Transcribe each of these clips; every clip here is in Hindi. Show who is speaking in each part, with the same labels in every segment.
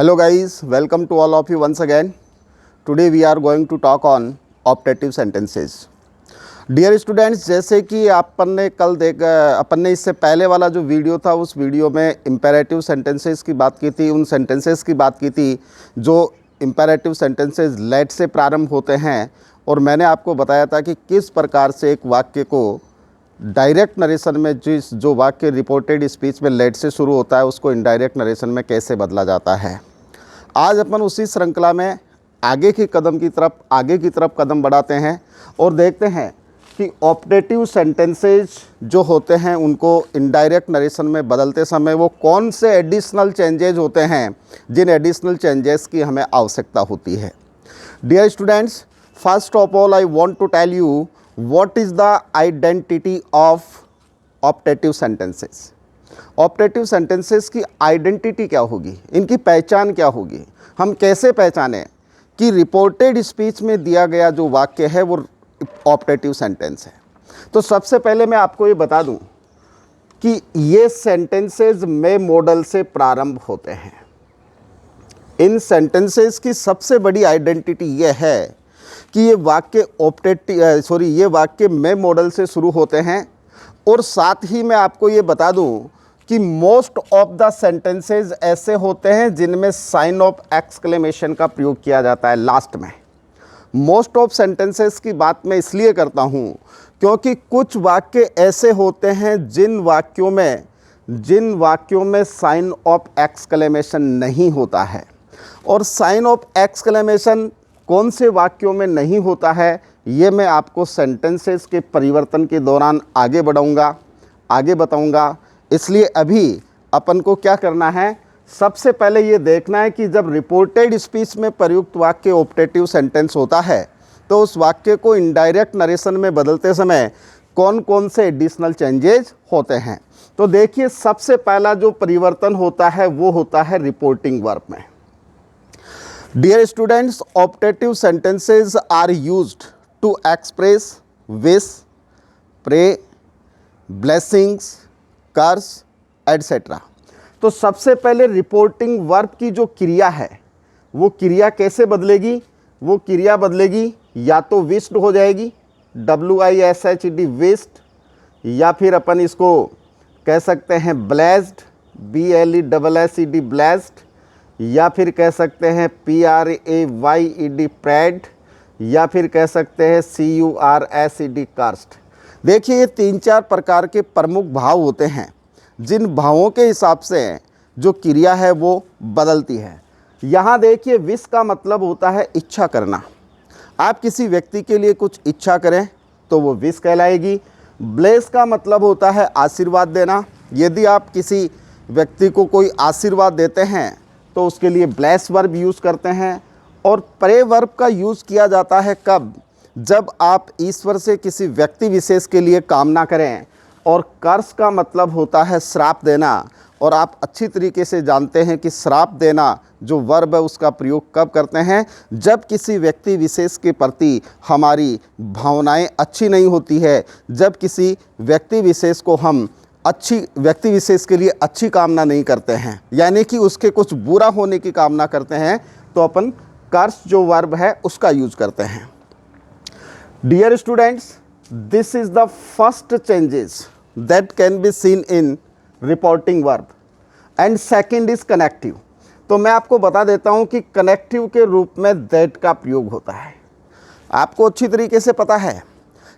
Speaker 1: Hello guys, welcome to all of you once again. Today we are going to talk on optative sentences. Dear students, जैसे कि अपन ने इससे पहले वाला जो वीडियो था उस वीडियो में इम्पेरेटिव सेंटेंसेस की बात की थी, उन सेंटेंसेस की बात की थी जो इम्पेरेटिव सेंटेंसेस लेट से प्रारंभ होते हैं, और मैंने आपको बताया था कि किस प्रकार से एक वाक्य को डायरेक्ट नरेशन में जो वाक्य रिपोर्टेड स्पीच में लेट से शुरू होता है उसको इनडायरेक्ट नरेशन में कैसे बदला जाता है। आज अपन उसी श्रृंखला में आगे की तरफ कदम बढ़ाते हैं और देखते हैं कि ऑप्टेटिव सेंटेंसेज जो होते हैं उनको इनडायरेक्ट नरेशन में बदलते समय वो कौन से एडिशनल चेंजेज होते हैं जिन एडिशनल चेंजेस की हमें आवश्यकता होती है। Dear students, first of all I want to tell you what is the identity of optative sentences। Optative sentences की आइडेंटिटी क्या होगी, इनकी पहचान क्या होगी, हम कैसे पहचानें कि रिपोर्टेड स्पीच में दिया गया जो वाक्य है वो ऑप्टेटिव सेंटेंस है। तो सबसे पहले मैं आपको ये बता दूं कि ये सेंटेंसेस में मॉडल से प्रारंभ होते हैं। इन सेंटेंसेस की सबसे बड़ी आइडेंटिटी ये है कि ये वाक्य में मॉडल से शुरू होते हैं, और साथ ही मैं आपको ये बता दूं कि मोस्ट ऑफ द सेंटेंसेस ऐसे होते हैं जिनमें साइन ऑफ एक्सक्लेमेशन का प्रयोग किया जाता है लास्ट में। मोस्ट ऑफ सेंटेंसेस की बात मैं इसलिए करता हूं क्योंकि कुछ वाक्य ऐसे होते हैं जिन वाक्यों में साइन ऑफ एक्सक्लेमेशन नहीं होता है, और साइन ऑफ एक्सक्लेमेशन कौन से वाक्यों में नहीं होता है ये मैं आपको सेंटेंसेस के परिवर्तन के दौरान आगे बताऊंगा। इसलिए अभी अपन को क्या करना है, सबसे पहले ये देखना है कि जब रिपोर्टेड स्पीच में प्रयुक्त वाक्य ऑप्टेटिव सेंटेंस होता है तो उस वाक्य को इनडायरेक्ट नरेशन में बदलते समय कौन कौन से एडिशनल चेंजेस होते हैं। तो देखिए, सबसे पहला जो परिवर्तन होता है वो होता है रिपोर्टिंग वर्ब में। Dear students, optative sentences are used to express wish, pray, blessings, curse, etc. तो सबसे पहले रिपोर्टिंग वर्ब की जो क्रिया है वो क्रिया कैसे बदलेगी, वो क्रिया बदलेगी या तो विश्ड हो जाएगी, WISHD विश्ड, या फिर अपन इसको कह सकते हैं ब्लेस्ड, BLESSED ब्लेस्ड, या फिर कह सकते हैं PRAYED प्रेड, या फिर कह सकते हैं CURSED कास्ट। देखिए, ये 3-4 प्रकार के प्रमुख भाव होते हैं जिन भावों के हिसाब से जो क्रिया है वो बदलती है। यहाँ देखिए, विश का मतलब होता है इच्छा करना। आप किसी व्यक्ति के लिए कुछ इच्छा करें तो वो विश कहलाएगी। ब्लेस का मतलब होता है आशीर्वाद देना। यदि आप किसी व्यक्ति को कोई आशीर्वाद देते हैं तो उसके लिए ब्लेस वर्ब यूज़ करते हैं। और प्रे वर्ब का यूज़ किया जाता है कब, जब आप ईश्वर से किसी व्यक्ति विशेष के लिए कामना करें। और कर्स का मतलब होता है श्राप देना, और आप अच्छी तरीके से जानते हैं कि श्राप देना जो वर्ब है उसका प्रयोग कब करते हैं, जब किसी व्यक्ति विशेष के प्रति हमारी भावनाएं अच्छी नहीं होती है, जब किसी व्यक्ति विशेष के लिए अच्छी कामना नहीं करते हैं, यानी कि उसके कुछ बुरा होने की कामना करते हैं, तो अपन कर्स जो वर्ब है उसका यूज करते हैं। Dear students, this is the first changes that can be seen in reporting verb, and second is connective. तो मैं आपको बता देता हूं कि कनेक्टिव के रूप में दैट का प्रयोग होता है। आपको अच्छी तरीके से पता है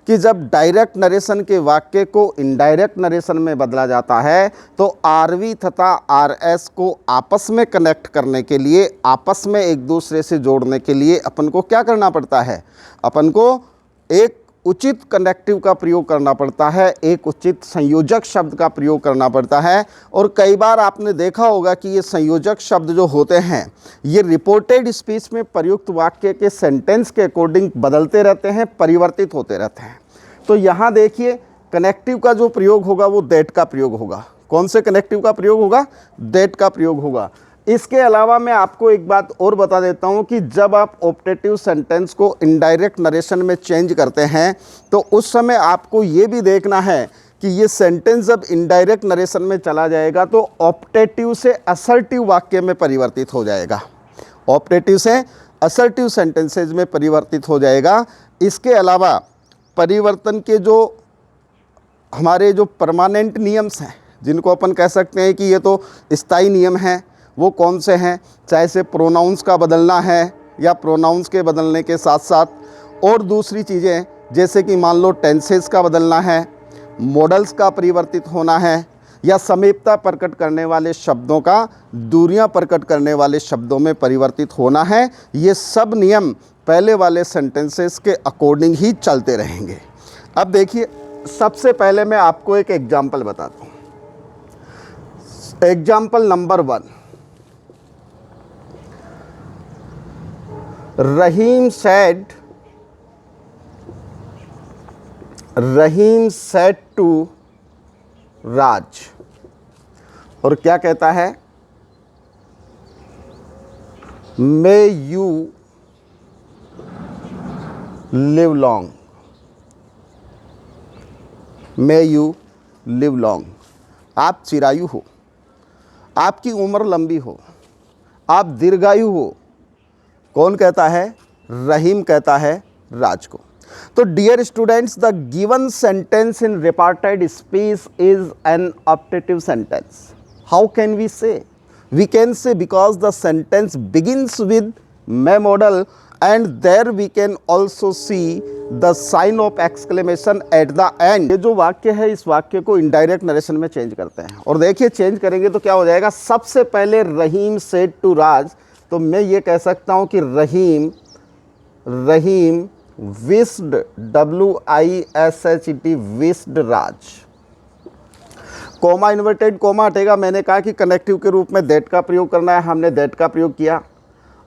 Speaker 1: कि जब डायरेक्ट नरेशन के वाक्य को इनडायरेक्ट नरेशन में बदला जाता है तो RV तथा RS को आपस में कनेक्ट करने के लिए, आपस में एक दूसरे से जोड़ने के लिए अपन को क्या करना पड़ता है, अपन को एक उचित कनेक्टिव का प्रयोग करना पड़ता है, एक उचित संयोजक शब्द का प्रयोग करना पड़ता है। और कई बार आपने देखा होगा कि ये संयोजक शब्द जो होते हैं ये रिपोर्टेड स्पीच में प्रयुक्त वाक्य के सेंटेंस के अकॉर्डिंग बदलते रहते हैं, परिवर्तित होते रहते हैं। तो यहाँ देखिए, कनेक्टिव का जो प्रयोग होगा वो दैट का प्रयोग होगा। कौन से कनेक्टिव का प्रयोग होगा? दैट का प्रयोग होगा। इसके अलावा मैं आपको एक बात और बता देता हूं कि जब आप ऑप्टेटिव सेंटेंस को इनडायरेक्ट नरेशन में चेंज करते हैं तो उस समय आपको ये भी देखना है कि ये सेंटेंस जब इनडायरेक्ट नरेशन में चला जाएगा तो ऑप्टेटिव से असर्टिव वाक्य में परिवर्तित हो जाएगा, ऑप्टेटिव से असर्टिव सेंटेंसेज में परिवर्तित हो जाएगा। इसके अलावा परिवर्तन के जो हमारे जो परमानेंट नियम्स हैं, जिनको अपन कह सकते हैं कि ये तो स्थायी नियम हैं, वो कौन से हैं, चाहे से प्रोनाउंस का बदलना है या प्रोनाउंस के बदलने के साथ साथ और दूसरी चीज़ें, जैसे कि मान लो टेंसेस का बदलना है, मॉडल्स का परिवर्तित होना है, या समीपता प्रकट करने वाले शब्दों का दूरियां प्रकट करने वाले शब्दों में परिवर्तित होना है। ये सब नियम पहले वाले सेंटेंसेस के अकॉर्डिंग ही चलते रहेंगे। अब देखिए, सबसे पहले मैं आपको एक एग्जाम्पल बताता हूँ। Example number 1, Rahim said to Raj, और क्या कहता है, may you live long, may you live long. आप चिरायु हो, आपकी उम्र लंबी हो, आप दीर्घायु हो। कौन कहता है? रहीम कहता है राज को। तो dear students, the given sentence in reported speech is an optative sentence. How can we say? We can say because the sentence begins with may modal and there we can also see the sign of exclamation at the end। ये जो वाक्य है, इस वाक्य को इनडायरेक्ट नरेशन में चेंज करते हैं, और देखिए चेंज करेंगे तो क्या हो जाएगा। सबसे पहले रहीम सेड टू राज, तो मैं ये कह सकता हूँ कि रहीम विस्ड, WISHED, विस्ड राज। कोमा, इन्वर्टेड कोमा हटेगा। मैंने कहा कि कनेक्टिव के रूप में दैट का प्रयोग करना है, हमने दैट का प्रयोग किया।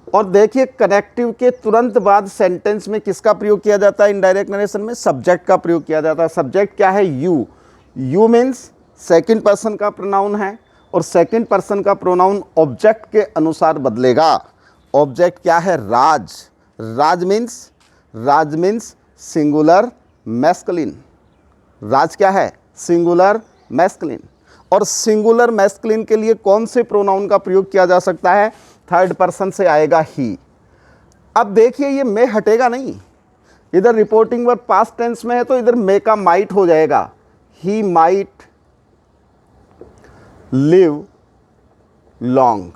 Speaker 1: और देखिए, कनेक्टिव के तुरंत बाद सेंटेंस में किसका प्रयोग किया जाता है इनडायरेक्ट नरेशन में? सब्जेक्ट का प्रयोग किया जाता है। सब्जेक्ट क्या है? You. You means second person का प्रोनाउन है, और सेकंड पर्सन का प्रोनाउन ऑब्जेक्ट के अनुसार बदलेगा। ऑब्जेक्ट क्या है? राज। राज मीन्स सिंगुलर मैस्कुलिन। राज क्या है? Singular masculine. और सिंगुलर मैस्कुलिन के लिए कौन से प्रोनाउन का प्रयोग किया जा सकता है? थर्ड पर्सन से आएगा ही। अब देखिए, ये मे हटेगा नहीं, इधर रिपोर्टिंग वर्ब पास्ट टेंस में है तो इधर मे का माइट हो जाएगा। He might live long.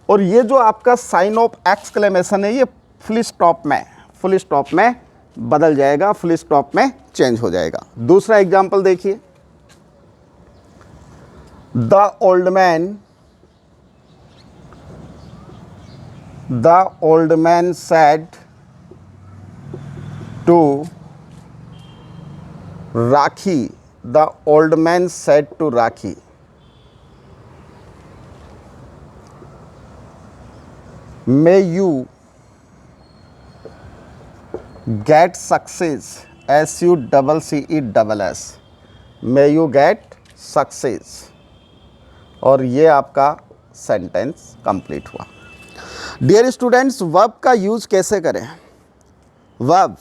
Speaker 1: और ये जो आपका साइन ऑफ एक्सक्लेमेशन है, ये फुल स्टॉप में बदल जाएगा, फुल स्टॉप में चेंज हो जाएगा। दूसरा एग्जाम्पल देखिए, the old man said to Rakhi, the old man said to Rakhi, may you get success, SUCCESS, may you get success। और ये आपका सेंटेंस कंप्लीट हुआ। डियर स्टूडेंट्स, वर्ब का यूज़ कैसे करें? Verb,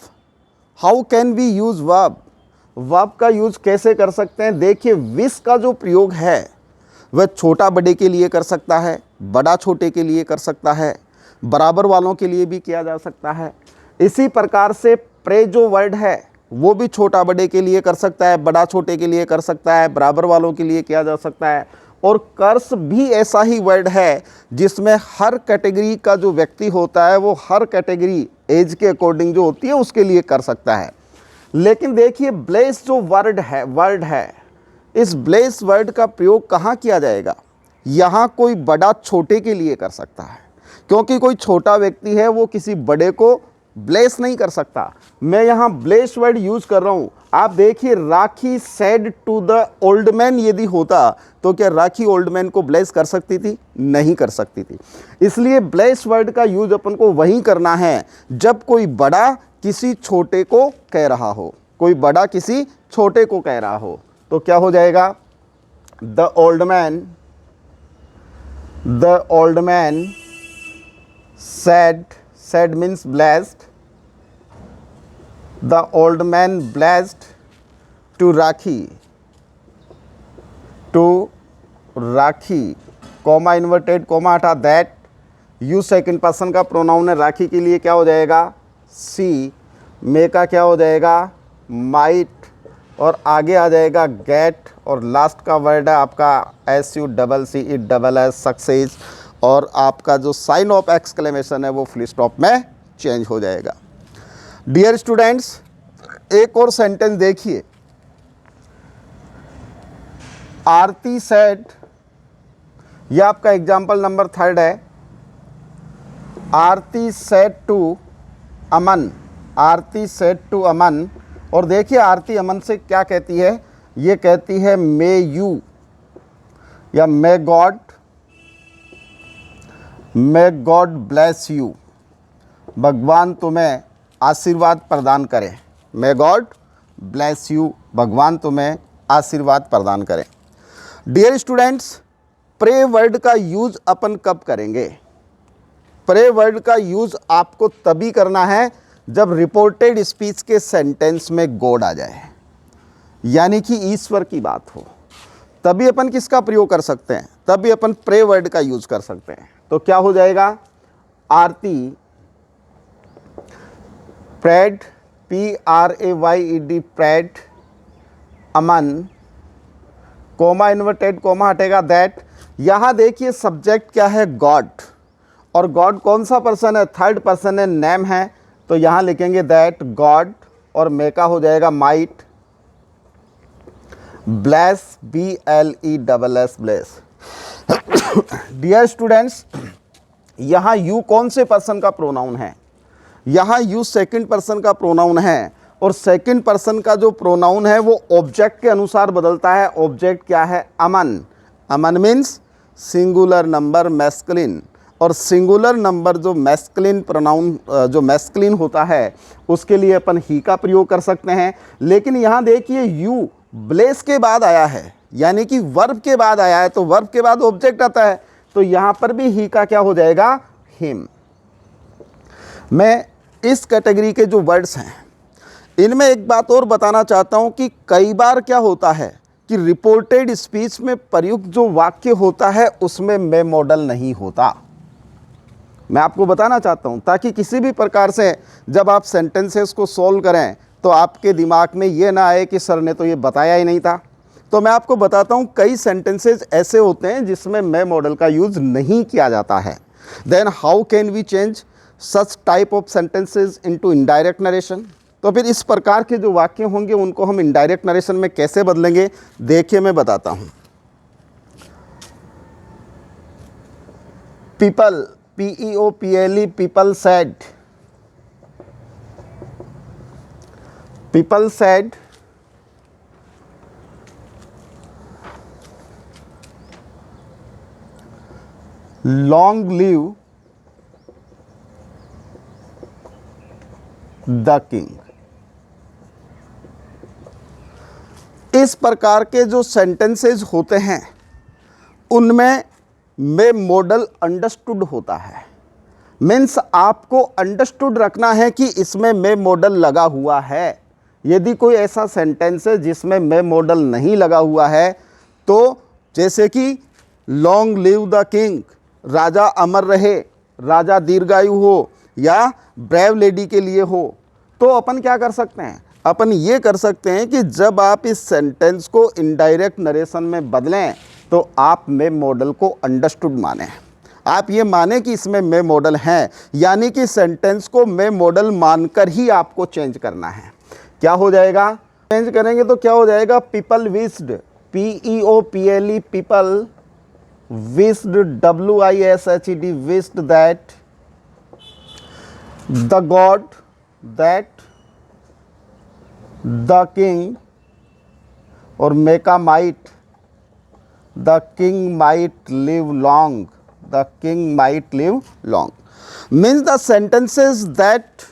Speaker 1: how can we use verb? Verb का यूज़ कैसे कर सकते हैं? देखिए, विश का जो प्रयोग है वह छोटा बड़े के लिए कर सकता है, बड़ा छोटे के लिए कर सकता है, बराबर वालों के लिए भी किया जा सकता है। इसी प्रकार से प्रे जो वर्ड है वो भी छोटा बड़े के लिए कर सकता है, बड़ा छोटे के लिए कर सकता है, बराबर वालों के लिए किया जा सकता है। और कर्स भी ऐसा ही वर्ड है जिसमें हर कैटेगरी का जो व्यक्ति होता है वो हर कैटेगरी एज के अकॉर्डिंग जो होती है उसके लिए कर सकता है। लेकिन देखिए, ब्लेस जो वर्ड है, इस ब्लेस वर्ड का प्रयोग कहाँ किया जाएगा? यहाँ कोई बड़ा छोटे के लिए कर सकता है, क्योंकि कोई छोटा व्यक्ति है वो किसी बड़े को ब्लेस नहीं कर सकता। मैं यहाँ ब्लेस वर्ड यूज कर रहा हूँ। आप देखिए, Rakhi said to the old man यदि होता तो क्या राखी ओल्ड मैन को ब्लेस कर सकती थी? नहीं कर सकती थी। इसलिए ब्लेस वर्ड का यूज अपन को वहीं करना है जब कोई बड़ा किसी छोटे को कह रहा हो, कोई बड़ा किसी छोटे को कह रहा हो। तो क्या हो जाएगा? The old man said means blessed, the old man blessed to Rakhi, to Rakhi, comma inverted comma हटा, दैट यू सेकंड पर्सन का प्रोनाउन है, राखी के लिए क्या हो जाएगा सी, मे का क्या हो जाएगा माइट, और आगे आ जाएगा गेट, और लास्ट का वर्ड है आपका SUCCESS सक्सेस, और आपका जो साइन ऑफ एक्सक्लेमेशन है वो फुल स्टॉप में चेंज हो जाएगा। डियर स्टूडेंट्स, एक और सेंटेंस देखिए, आरती सेड, यह आपका एग्जाम्पल नंबर 3 है। Aarti said to Aman, Aarti said to Aman, और देखिए आरती अमन से क्या कहती है, ये कहती है मे यू या मे गॉड ब्लेस यू, भगवान तुम्हें आशीर्वाद प्रदान करें, मे गॉड ब्लेस यू, भगवान तुम्हें आशीर्वाद प्रदान करें। डियर स्टूडेंट्स, प्रे वर्ड का यूज़ अपन कब करेंगे? प्रे वर्ड का यूज़ आपको तभी करना है जब रिपोर्टेड स्पीच के सेंटेंस में गॉड आ जाए, यानी कि ईश्वर की बात हो, तभी अपन किसका प्रयोग कर सकते हैं, तभी अपन प्रे वर्ड का यूज़ कर सकते हैं। तो क्या हो जाएगा, आरती प्रेड, PRAYED प्रेड, अमन, कोमा इन्वर्टेड कोमा हटेगा, दैट। यहाँ देखिए सब्जेक्ट क्या है गॉड, और गॉड कौन सा पर्सन है, थर्ड पर्सन है, नेम है, तो यहाँ लिखेंगे दैट गॉड, और मे का हो जाएगा might, bless BLESS bless. Dear students, यहाँ यू कौन से पर्सन का प्रोनाउन है, यहाँ यू सेकंड पर्सन का प्रोनाउन है, और सेकंड पर्सन का जो प्रोनाउन है वो ऑब्जेक्ट के अनुसार बदलता है। ऑब्जेक्ट क्या है, अमन, अमन मीन्स सिंगुलर नंबर मैस्कुलिन, और सिंगुलर नंबर जो मैस्कुलिन प्रोनाउन जो मैस्कुलिन होता है उसके लिए अपन ही का प्रयोग कर सकते हैं। लेकिन यहाँ देखिए यू ब्लेस के बाद आया है, यानी कि वर्ब के बाद आया है, तो वर्ब के बाद ऑब्जेक्ट आता है, तो यहाँ पर भी ही का क्या हो जाएगा, हिम। मैं इस कैटेगरी के जो वर्ड्स हैं इनमें एक बात और बताना चाहता हूँ कि कई बार क्या होता है कि रिपोर्टेड स्पीच में प्रयुक्त जो वाक्य होता है उसमें मे मॉडल नहीं होता। मैं आपको बताना चाहता हूँ ताकि किसी भी प्रकार से जब आप सेंटेंसेस को सॉल्व करें तो आपके दिमाग में ये ना आए कि सर ने तो ये बताया ही नहीं था। तो मैं आपको बताता हूँ कई सेंटेंसेस ऐसे होते हैं जिसमें मे मॉडल का यूज़ नहीं किया जाता है। Then how can we change such type of sentences into indirect narration. तो फिर इस प्रकार के जो वाक्य होंगे उनको हम इनडायरेक्ट नरेशन में कैसे बदलेंगे, देखिए मैं बताता हूँ। People, PEOPLE, people said, people said long live the king. इस प्रकार के जो सेंटेंसेस होते हैं उनमें मे मॉडल अंडरस्टूड होता है। मीन्स आपको अंडरस्टूड रखना है कि इसमें मे मॉडल लगा हुआ है। यदि कोई ऐसा सेंटेंस है जिसमें मे मॉडल नहीं लगा हुआ है, तो जैसे कि लॉन्ग लिव द किंग, राजा अमर रहे, राजा दीर्घायु हो, या ब्रेव लेडी के लिए हो, तो अपन क्या कर सकते हैं, अपन ये कर सकते हैं कि जब आप इस सेंटेंस को इनडायरेक्ट नरेशन में बदलें तो आप मे मॉडल को अंडरस्टूड माने। आप ये माने कि इसमें मे मॉडल हैं, यानी कि सेंटेंस को मे मॉडल मानकर ही आपको चेंज करना है। क्या हो जाएगा, चेंज करेंगे तो क्या हो जाएगा, people wished, PEOPLE, people wished, WISHED, wished that the god, that the king, और मेका might, the king might live long, the king might live long. Means the sentences that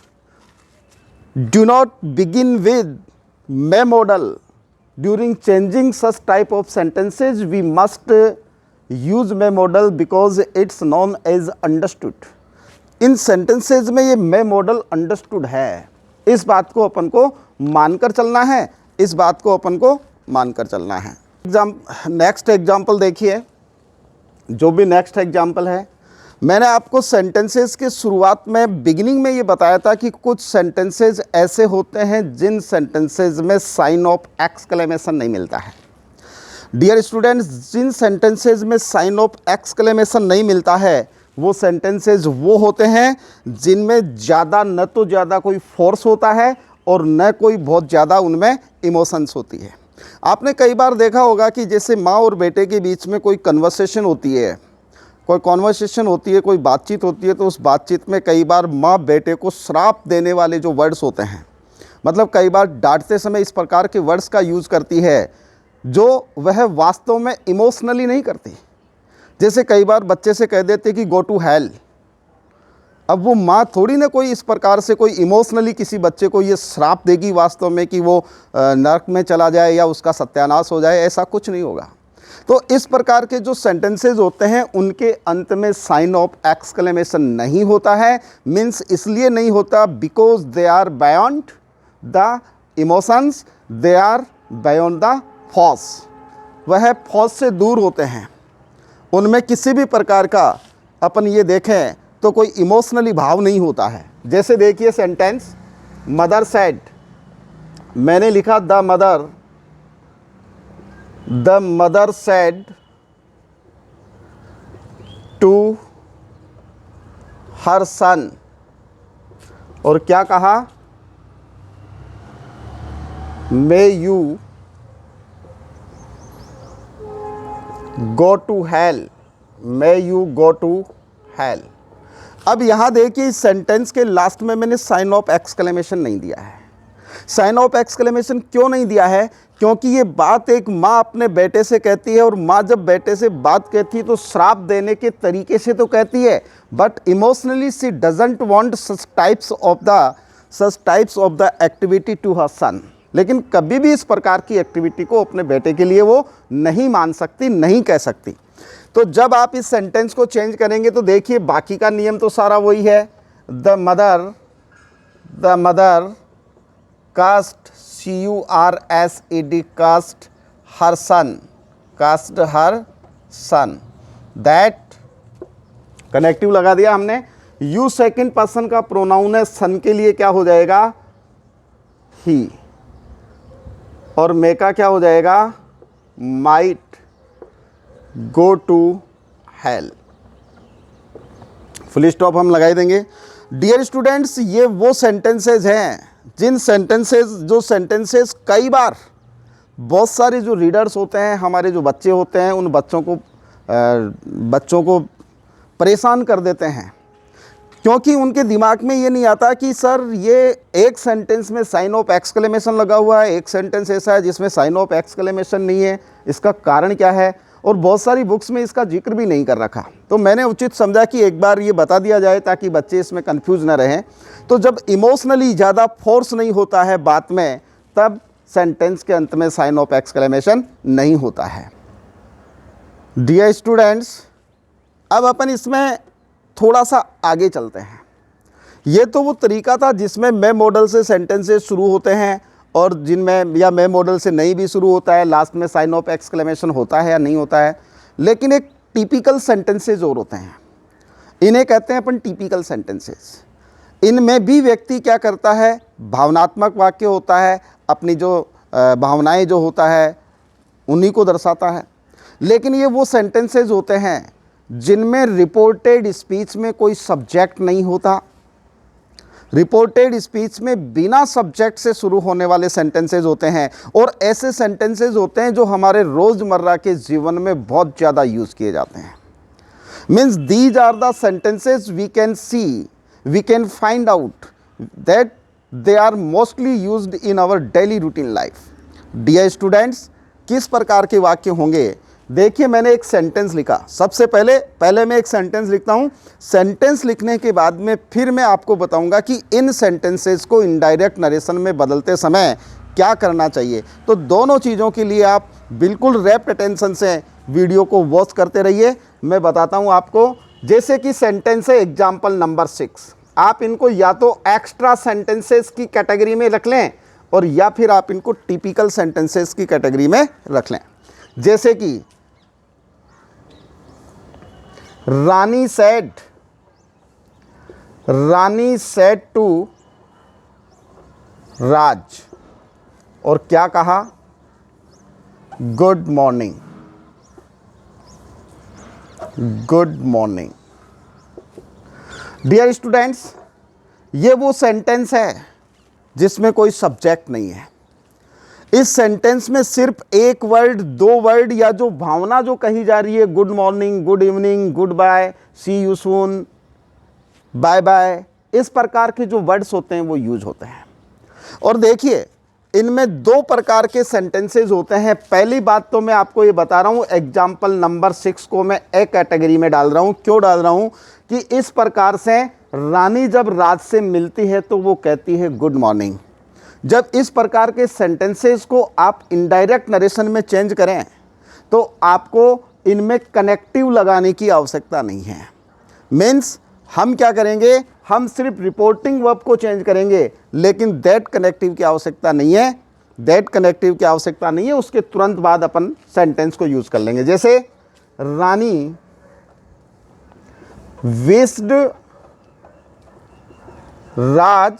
Speaker 1: do not begin with may modal, during changing such type of sentences we must use may modal because it's known as understood. In sentences में ये may modal understood है, इस बात को अपन को मानकर चलना है, इस बात को अपन को मानकर चलना है। नेक्स्ट एग्जाम्पल देखिए, जो भी नेक्स्ट एग्जाम्पल है, मैंने आपको सेंटेंसेस के शुरुआत में बिगिनिंग में ये बताया था कि कुछ सेंटेंसेस ऐसे होते हैं जिन सेंटेंसेस में साइन ऑफ एक्सक्लेमेशन नहीं मिलता है। डियर स्टूडेंट्स, जिन सेंटेंसेस में साइन ऑफ एक्सक्लेमेशन नहीं मिलता है वो सेंटेंसेस वो होते हैं जिनमें ज़्यादा न तो ज़्यादा कोई फोर्स होता है और न कोई बहुत ज़्यादा उनमें इमोशंस होती है। आपने कई बार देखा होगा कि जैसे माँ और बेटे के बीच में कोई कन्वर्सेशन होती है, कोई बातचीत होती है, तो उस बातचीत में कई बार माँ बेटे को श्राप देने वाले जो वर्ड्स होते हैं, मतलब कई बार डांटते समय इस प्रकार के वर्ड्स का यूज़ करती है जो वह वास्तव में इमोशनली नहीं करती। जैसे कई बार बच्चे से कह देते कि गो टू हेल। अब वो माँ थोड़ी ना कोई इस प्रकार से कोई इमोशनली किसी बच्चे को ये श्राप देगी वास्तव में कि वो नरक में चला जाए या उसका सत्यानाश हो जाए, ऐसा कुछ नहीं होगा। तो इस प्रकार के जो सेंटेंसेस होते हैं उनके अंत में साइन ऑफ एक्सक्लेमेशन नहीं होता है। मीन्स इसलिए नहीं होता because they are beyond the emotions, they are beyond the फॉस। वह फॉस से दूर होते हैं, उनमें किसी भी प्रकार का अपन ये देखें तो कोई इमोशनली भाव नहीं होता है। जैसे देखिए सेंटेंस, मदर सेड, मैंने लिखा the mother said to her son, और क्या कहा, may you go to hell, may you go to hell. अब यहाँ देखिए इस सेंटेंस के लास्ट में मैंने साइन ऑफ एक्सक्लेमेशन नहीं दिया है। साइन ऑफ एक्सक्लेमेशन क्यों नहीं दिया है? क्योंकि ये बात एक माँ अपने बेटे से कहती है, और माँ जब बेटे से बात कहती है तो श्राप देने के तरीके से तो कहती है, but emotionally she doesn't want such types of the activity to her son. लेकिन कभी भी इस प्रकार की एक्टिविटी को अपने बेटे के लिए वो नहीं मान सकती, नहीं कह सकती। तो जब आप इस सेंटेंस को चेंज करेंगे तो देखिए बाकी का नियम तो सारा वही है। The mother cast CURSED cast her son, that connective लगा दिया हमने। यू सेकंड पर्सन का प्रोनाउन है, सन के लिए क्या हो जाएगा, ही, और मे का क्या हो जाएगा, might go to hell. Full stop हम लगाई देंगे। डियर स्टूडेंट्स, ये वो सेंटेंसेस हैं जो सेंटेंसेस कई बार बहुत सारे जो रीडर्स होते हैं, हमारे जो बच्चे होते हैं, उन बच्चों को परेशान कर देते हैं, क्योंकि उनके दिमाग में ये नहीं आता कि सर ये एक सेंटेंस में साइन ऑफ एक्सक्लेमेशन लगा हुआ है, एक सेंटेंस ऐसा है जिसमें साइन ऑफ एक्सक्लेमेशन नहीं है, इसका कारण क्या है। और बहुत सारी बुक्स में इसका जिक्र भी नहीं कर रखा। तो मैंने उचित समझा कि एक बार ये बता दिया जाए ताकि बच्चे इसमें कंफ्यूज ना रहें। तो जब इमोशनली ज़्यादा फोर्स नहीं होता है बात में, तब सेंटेंस के अंत में साइन ऑफ एक्सक्लेमेशन नहीं होता है। डियर स्टूडेंट्स, अब अपन इसमें थोड़ा सा आगे चलते हैं। ये तो वो तरीका था जिसमें मैं मॉडल से सेंटेंसेस शुरू होते हैं, और जिनमें या मैं मॉडल से नहीं भी शुरू होता है, लास्ट में साइन ऑफ एक्सक्लेमेशन होता है या नहीं होता है। लेकिन एक टिपिकल सेंटेंसेस और होते हैं, इन्हें कहते हैं अपन टिपिकल सेंटेंसेस। इनमें भी व्यक्ति क्या करता है, भावनात्मक वाक्य होता है, अपनी जो भावनाएं जो होता है उन्हीं को दर्शाता है। लेकिन ये वो सेंटेंसेस होते हैं जिनमें रिपोर्टेड स्पीच में कोई सब्जेक्ट नहीं होता। रिपोर्टेड स्पीच में बिना सब्जेक्ट से शुरू होने वाले सेंटेंसेस होते हैं, और ऐसे सेंटेंसेस होते हैं जो हमारे रोज़मर्रा के जीवन में बहुत ज़्यादा यूज़ किए जाते हैं। Means these are the sentences we can find out that they are mostly used in our daily routine life. Dear students, किस प्रकार के वाक्य होंगे? देखिए मैंने एक सेंटेंस लिखा। सबसे पहले मैं एक सेंटेंस लिखता हूँ। सेंटेंस लिखने के बाद में फिर मैं आपको बताऊंगा कि इन सेंटेंसेस को इनडायरेक्ट नरेशन में बदलते समय क्या करना चाहिए। तो दोनों चीज़ों के लिए आप बिल्कुल रैप्ट अटेंशन से वीडियो को वॉच करते रहिए। मैं बताता हूँ आपको। जैसे कि सेंटेंस है एग्जाम्पल नंबर 6, आप इनको या तो एक्स्ट्रा सेंटेंसेस की कैटेगरी में रख लें, और या फिर आप इनको टिपिकल सेंटेंसेस की कैटेगरी में रख लें। जैसे कि रानी सेड टू राज, और क्या कहा? Good morning, good morning. Dear students, ये वो सेंटेंस है जिसमें कोई सब्जेक्ट नहीं है। इस सेंटेंस में सिर्फ एक वर्ड, दो वर्ड या जो भावना जो कही जा रही है, good morning, good evening, good bye, see you soon, bye bye, इस प्रकार के जो वर्ड्स होते हैं वो यूज होते हैं। और देखिए, इनमें दो प्रकार के सेंटेंसेस होते हैं। पहली बात तो मैं आपको ये बता रहा हूँ, एग्जाम्पल नंबर 6 को मैं ए कैटेगरी में डाल रहा हूँ। क्यों डाल रहा हूँ? कि इस प्रकार से रानी जब राज से मिलती है तो वो कहती है गुड मॉर्निंग। जब इस प्रकार के सेंटेंसेस को आप इनडायरेक्ट नरेशन में चेंज करें तो आपको इनमें कनेक्टिव लगाने की आवश्यकता नहीं है। मीन्स हम क्या करेंगे, हम सिर्फ रिपोर्टिंग वर्ब को चेंज करेंगे, लेकिन दैट कनेक्टिव की आवश्यकता नहीं है। दैट कनेक्टिव की आवश्यकता नहीं है, उसके तुरंत बाद अपन सेंटेंस को यूज कर लेंगे। जैसे रानी विस्ड राज,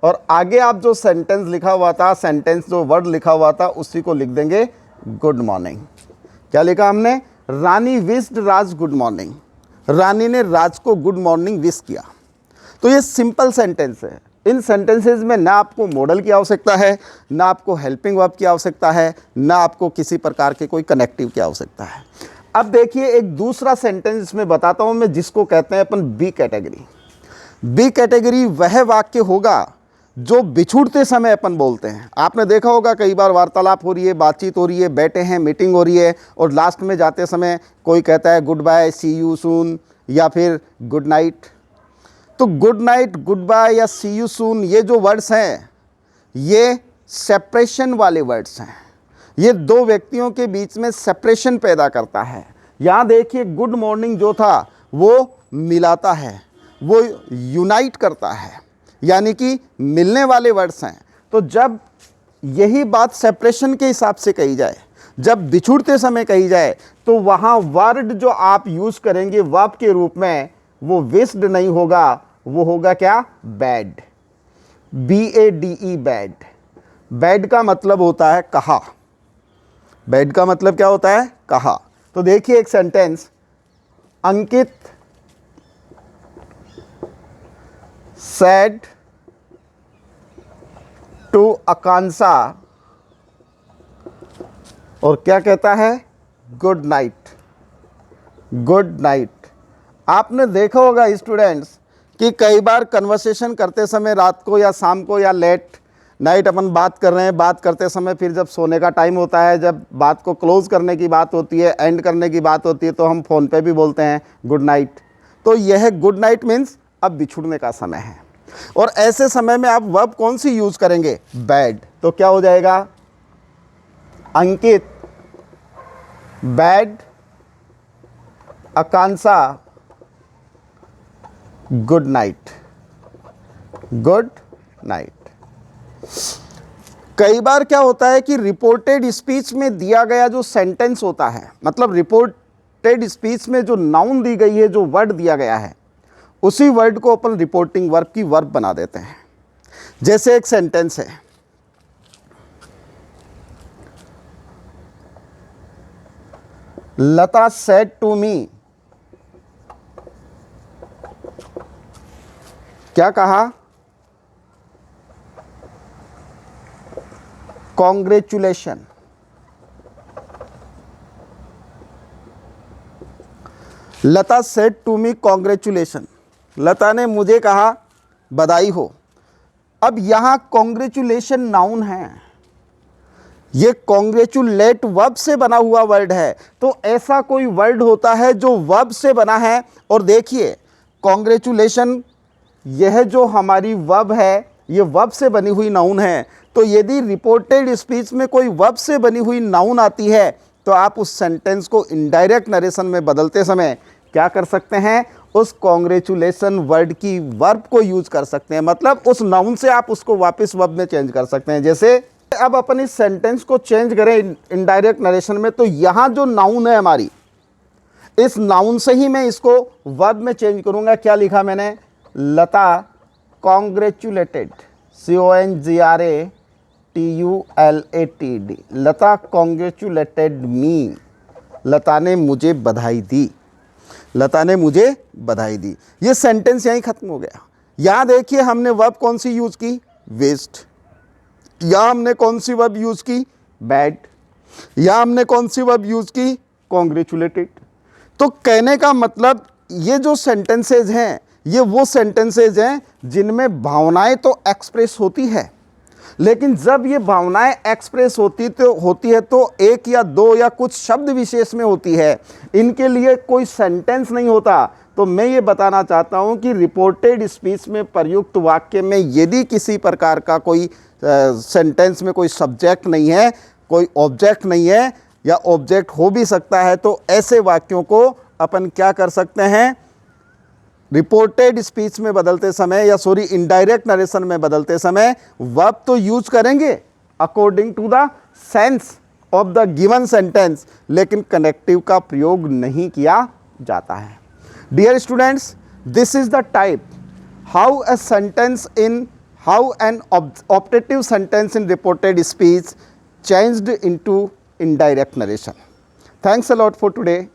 Speaker 1: और आगे आप जो सेंटेंस लिखा हुआ था, सेंटेंस जो वर्ड लिखा हुआ था, उसी को लिख देंगे गुड मॉर्निंग। क्या लिखा हमने? रानी विस्ड राज गुड मॉर्निंग। रानी ने राज को गुड मॉर्निंग विश किया। तो ये सिंपल सेंटेंस है। इन सेंटेंसेस में ना आपको मॉडल की आवश्यकता है, ना आपको हेल्पिंग वर्ब की आवश्यकता है, ना आपको किसी प्रकार के कोई कनेक्टिव की आवश्यकता है। अब देखिए, एक दूसरा सेंटेंस इसमें बताता हूँ मैं, जिसको कहते हैं अपन बी कैटेगरी। बी कैटेगरी वह वाक्य होगा जो बिछुड़ते समय अपन बोलते हैं। आपने देखा होगा कई बार वार्तालाप हो रही है, बातचीत हो रही है, बैठे हैं, मीटिंग हो रही है, और लास्ट में जाते समय कोई कहता है good bye, see you soon, या फिर गुड नाइट। तो गुड नाइट, गुड बाय या सी यू सून, ये जो वर्ड्स हैं ये सेपरेशन वाले वर्ड्स हैं। ये दो व्यक्तियों के बीच में सेपरेशन पैदा करता है। यहाँ देखिए, गुड मॉर्निंग जो था वो मिलाता है, वो यूनाइट करता है, यानी कि मिलने वाले वर्ड्स हैं। तो जब यही बात सेपरेशन के हिसाब से कही जाए, जब बिछुड़ते समय कही जाए, तो वहाँ वर्ड जो आप यूज़ करेंगे वर्ब के रूप में, वो विस्ड नहीं होगा, वो होगा क्या? बैड। BADE, bad. बैड का मतलब होता है कहा। बैड का मतलब क्या होता है? कहा। तो देखिए एक सेंटेंस, अंकित said to आकांक्षा, और क्या कहता है? Good night, good night. आपने देखा होगा स्टूडेंट्स कि कई बार कन्वर्सेशन करते समय रात को या शाम को या लेट नाइट अपन बात कर रहे हैं, बात करते समय फिर जब सोने का टाइम होता है, जब बात को क्लोज करने की बात होती है, एंड करने की बात होती है, तो हम फ़ोन पे भी बोलते हैं गुड नाइट। तो यह गुड नाइट मीन्स अब बिछुड़ने का समय है। और ऐसे समय में आप वर्ब कौन सी यूज करेंगे? बैड। तो क्या हो जाएगा? अंकित बैड आकांक्षा गुड नाइट, गुड नाइट। कई बार क्या होता है कि रिपोर्टेड स्पीच में दिया गया जो सेंटेंस होता है, मतलब रिपोर्टेड स्पीच में जो नाउन दी गई है, जो वर्ड दिया गया है, उसी वर्ड को अपन रिपोर्टिंग वर्ब की वर्ब बना देते हैं। जैसे एक सेंटेंस है, लता सेड टू मी, क्या कहा? Congratulation. Lata said to me congratulation. Lata ने मुझे कहा बधाई हो। अब यहाँ कॉन्ग्रेचुलेशन नाउन है, ये कॉन्ग्रेचुलेट वर्ब से बना हुआ वर्ड है। तो ऐसा कोई वर्ड होता है जो वर्ब से बना है, और देखिए कॉन्ग्रेचुलेशन यह जो हमारी वर्ब है, ये वर्ब से बनी हुई नाउन है। तो यदि रिपोर्टेड स्पीच में कोई वर्ब से बनी हुई नाउन आती है, तो आप उस सेंटेंस को इनडायरेक्ट नरेशन में बदलते समय क्या कर सकते हैं? उस कॉन्ग्रेचुलेशन वर्ड की वर्ब को यूज कर सकते हैं। मतलब उस नाउन से आप उसको वापस वर्ब में चेंज कर सकते हैं। जैसे अब अपन इस सेंटेंस को चेंज करें इनडायरेक्ट नरेशन में, तो यहाँ जो नाउन है हमारी, इस नाउन से ही मैं इसको वर्ब में चेंज करूंगा। क्या लिखा मैंने? लता कॉन्ग्रेचुलेटेड, CONGRATULATED, लता कॉन्ग्रेचुलेटेड मी, लता ने मुझे बधाई दी, लता ने मुझे बधाई दी। ये सेंटेंस यहीं खत्म हो गया। यहाँ देखिए हमने वर्ब कौन सी यूज की? वेस्ट। यहाँ हमने कौन सी वर्ब यूज की? बैड। यहाँ हमने कौन सी वर्ब यूज की? कॉन्ग्रेचुलेटेड। तो कहने का मतलब ये जो सेंटेंसेज हैं, ये वो सेंटेंसेज हैं जिनमें भावनाएं तो एक्सप्रेस होती है, लेकिन जब ये भावनाएं एक्सप्रेस होती है तो एक या दो या कुछ शब्द विशेष में होती है, इनके लिए कोई सेंटेंस नहीं होता। तो मैं ये बताना चाहता हूं कि रिपोर्टेड स्पीच में प्रयुक्त वाक्य में यदि किसी प्रकार का कोई सेंटेंस में कोई सब्जेक्ट नहीं है, कोई ऑब्जेक्ट नहीं है, या ऑब्जेक्ट हो भी सकता है, तो ऐसे वाक्यों को अपन क्या कर सकते हैं? रिपोर्टेड स्पीच में बदलते समय, या सॉरी इनडायरेक्ट नरेशन में बदलते समय वर्ब तो यूज करेंगे according to the sense of the given sentence, लेकिन कनेक्टिव का प्रयोग नहीं किया जाता है। Dear students, this is the type how an optative sentence in reported speech changed into indirect narration. Thanks a lot for today.